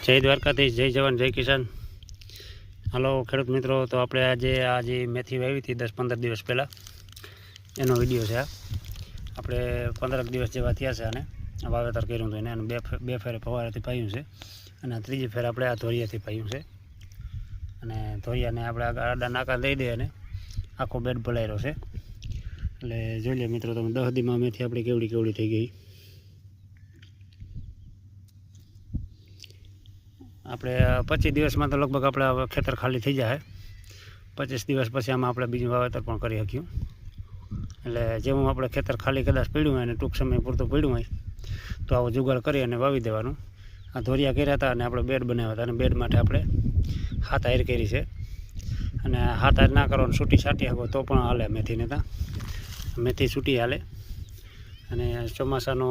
જય દ્વારકાધીશ, જય જવાન, જય કિસાન. હાલો ખેડૂત મિત્રો, તો આપણે આજે મેથી વાવી હતી 10-15 દિવસ પહેલાં, એનો વિડીયો છે. આપણે 15 દિવસ જેવા થયા છે અને વાવેતર કર્યું હતું અને બે ફેરે ફવારાથી પાયું છે અને ત્રીજી ફેર આપણે આ ધોરિયાથી પાયું છે. અને ધોરિયાને આપણે આડા નાકા દઈ દઈએ અને આખો બેડ ભલાયેલો છે. એટલે જોઈ લે મિત્રો તમે, 10 દીમાં મેથી આપણી કેવડી થઈ ગઈ. આપણે 25 દિવસમાં તો લગભગ આપણે ખેતર ખાલી થઈ જાય. 25 દિવસ પછી આમાં આપણે બીજું વાવેતર પણ કરી શક્યું. એટલે જેવું આપણે ખેતર ખાલી કદાચ પડ્યું હોય અને ટૂંક સમય પૂરતું પડ્યું હોય તો આવો જુગાડ કરી અને વાવી દેવાનું. આ ધોરિયા કર્યા હતા અને આપણે બેડ બનાવ્યા હતા અને બેડ માટે આપણે હાથ હાર કરી છે. અને હાથ હાર ના કરવાનું, છૂટી છાંટી શકો તો પણ હાલે. મેથીને ત્યાં મેથી છૂટી હાલે. અને ચોમાસાનો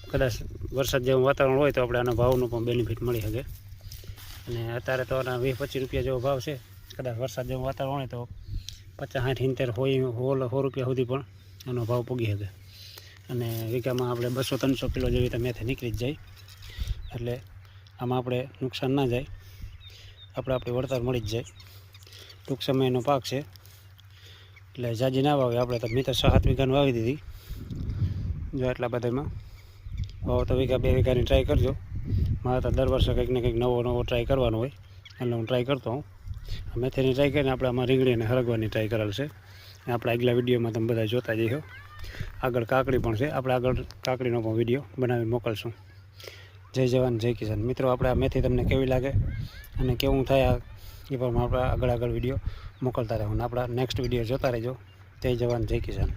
કદાચ વરસાદ જેવું વાતાવરણ હોય તો આપણે આના ભાવનું પણ બેનિફિટ મળી શકે. અને અત્યારે તો આના 20-25 રૂપિયા જેવો ભાવ છે. કદાચ વરસાદ જેવું વાતાવરણ હોય તો 50-60-70 100 રૂપિયા સુધી પણ એનો ભાવ પૂગી શકે. અને વીઘામાં આપણે 200-300 કિલો જેવી તો મેથી નીકળી જ જાય. એટલે આમાં આપણે નુકસાન ના જાય, આપણી વળતર મળી જ જાય. ટૂંક સમયનો પાક છે એટલે જાજી ના વાવે. આપણે તો મેં તો 7 વીઘાનું વાવી દીધી. જો એટલા બધામાં વાવ તો 1-2 વીઘાની ટ્રાય કરજો. મારે તો દર વર્ષે કંઈક ને કંઈક નવો ટ્રાય કરવાનો હોય એટલે હું ટ્રાય કરતો હોઉં. મેથીની ટ્રાય કરીને આપણે આમાં રીંગણી અને હરગવાની ટ્રાય કરેલ છે. આપણા આગલા વિડીયોમાં તમે બધા જોતા જઈશો. આગળ કાકડી પણ છે, આપણે આગળ કાકડીનો પણ વિડીયો બનાવી મોકલશું. જય જવાન, જય કિસાન. મિત્રો, આપણે આ મેથી તમને કેવી લાગે અને કેવું થાય એ પણ આપણે આગળ વિડીયો મોકલતા રહેવું. આપણા નેક્સ્ટ વિડીયો જોતા રહેજો. જય જવાન, જય કિસાન.